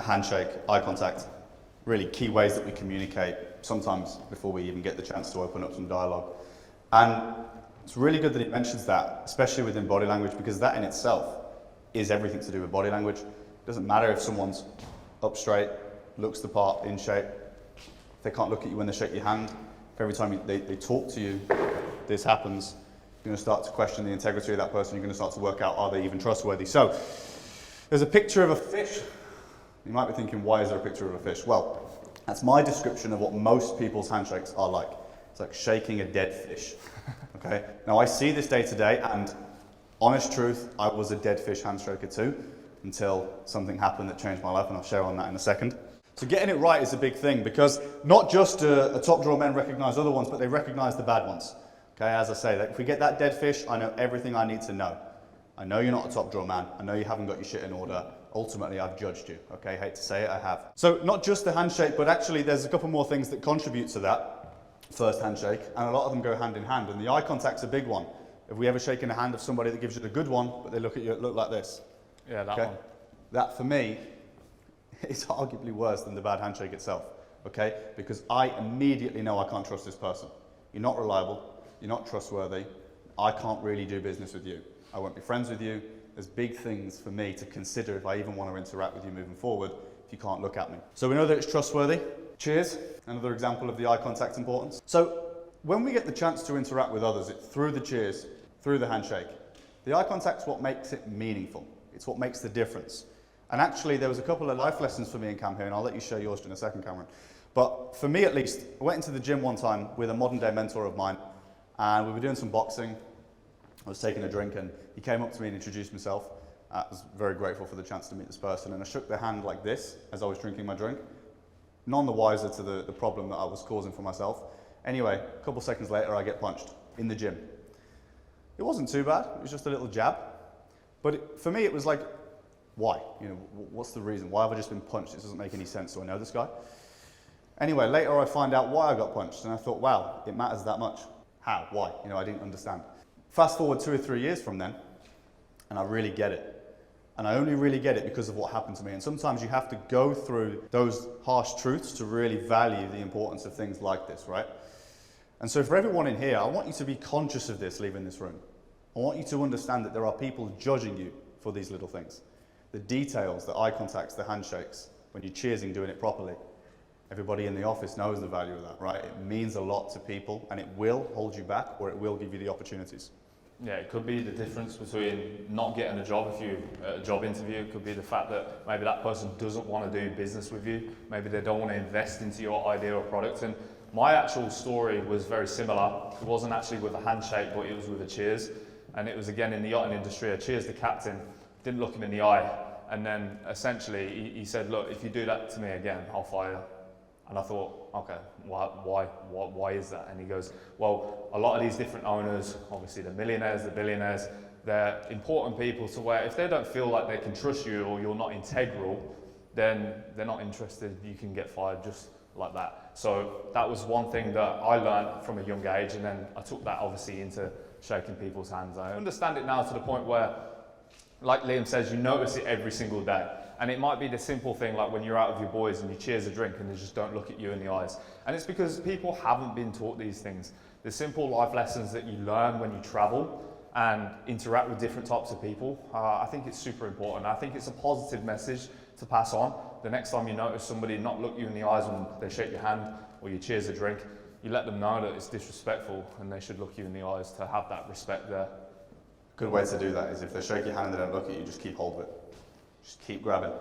handshake, eye contact, really key ways that we communicate, sometimes before we even get the chance to open up some dialogue. And it's really good that he mentions that, especially within body language, because that in itself is everything to do with body language. It doesn't matter if someone's up straight, looks the part, in shape. If they can't look at you when they shake your hand, if every time they talk to you, this happens, you're going to start to question the integrity of that person. You're going to start to work out, are they even trustworthy? So, there's a picture of a fish. You might be thinking, why is there a picture of a fish? Well, that's my description of what most people's handshakes are like. It's like shaking a dead fish. Okay? Now, I see this day to day, and honest truth, I was a dead fish handshaker too, until something happened that changed my life, and I'll share on that in a second. So getting it right is a big thing, because not just a top drawer men recognize other ones, but they recognize the bad ones. Okay, as I say, if we get that dead fish, I know everything I need to know. I know you're not a top drawer man. I know you haven't got your shit in order. Ultimately, I've judged you. Okay, hate to say it, I have. So not just the handshake, but actually there's a couple more things that contribute to that first handshake, and a lot of them go hand in hand, and the eye contact's a big one. Have we ever shaken the hand of somebody that gives you the good one, but they look at you, look like this? Yeah, that one. That for me is arguably worse than the bad handshake itself, okay? Because I immediately know I can't trust this person. You're not reliable, you're not trustworthy, I can't really do business with you. I won't be friends with you. There's big things for me to consider if I even want to interact with you moving forward if you can't look at me. So we know that it's trustworthy. Cheers, another example of the eye contact importance. So when we get the chance to interact with others, it's through the cheers, through the handshake. The eye contact's what makes it meaningful. It's what makes the difference. And actually, there was a couple of life lessons for me in Cam here, and I'll let you share yours in a second, Cameron. But for me at least, I went into the gym one time with a modern day mentor of mine, and we were doing some boxing. I was taking a drink, and he came up to me and introduced himself. I was very grateful for the chance to meet this person, and I shook their hand like this as I was drinking my drink. None the wiser to the problem that I was causing for myself. Anyway, a couple seconds later, I get punched in the gym. It wasn't too bad, it was just a little jab. But for me, it was like, why? You know, what's the reason? Why have I just been punched? This doesn't make any sense. Do I know this guy? Anyway, later I find out why I got punched, and I thought, wow, it matters that much. How? Why? You know, I didn't understand. Fast forward 2 or 3 years from then, and I really get it. And I only really get it because of what happened to me. And sometimes you have to go through those harsh truths to really value the importance of things like this, right? And so for everyone in here, I want you to be conscious of this leaving this room. I want you to understand that there are people judging you for these little things. The details, the eye contacts, the handshakes, when you're cheersing, doing it properly. Everybody in the office knows the value of that, right? It means a lot to people, and it will hold you back, or it will give you the opportunities. Yeah, it could be the difference between not getting a job a job interview. It could be the fact that maybe that person doesn't want to do business with you. Maybe they don't want to invest into your idea or product. And my actual story was very similar. It wasn't actually with a handshake, but it was with a cheers. And it was again in the yachting industry. I cheers the captain, didn't look him in the eye. And then essentially he said, look, if you do that to me again, I'll fire you. And I thought, okay, why is that? And he goes, well, a lot of these different owners, obviously the millionaires, the billionaires, they're important people to where if they don't feel like they can trust you or you're not integral, then they're not interested. You can get fired just like that. So that was one thing that I learned from a young age, and then I took that obviously into shaking people's hands. I understand it now to the point where, like Liam says, you notice it every single day. And it might be the simple thing like when you're out with your boys and you cheers a drink and they just don't look at you in the eyes. And it's because people haven't been taught these things. The simple life lessons that you learn when you travel and interact with different types of people, I think it's super important. I think it's a positive message to pass on. The next time you notice somebody not look you in the eyes when they shake your hand or you cheers a drink, you let them know that it's disrespectful and they should look you in the eyes to have that respect there. Good way to do that is if they shake your hand and they don't look at you, just keep hold of it. Just keep grabbing.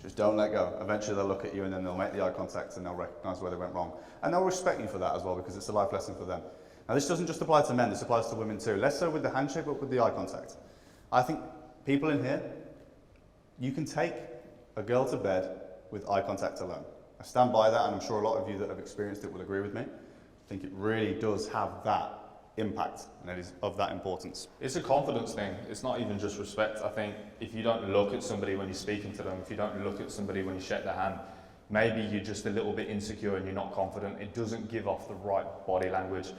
Just don't let go. Eventually they'll look at you and then they'll make the eye contact and they'll recognize where they went wrong. And they'll respect you for that as well, because it's a life lesson for them. Now this doesn't just apply to men, this applies to women too. Less so with the handshake, but with the eye contact. I think people in here, you can take a girl to bed with eye contact alone. I stand by that, and I'm sure a lot of you that have experienced it will agree with me. I think it really does have that impact, and it is of that importance. It's a confidence thing. It's not even just respect. I think if you don't look at somebody when you're speaking to them, if you don't look at somebody when you shake their hand, maybe you're just a little bit insecure and you're not confident. It doesn't give off the right body language.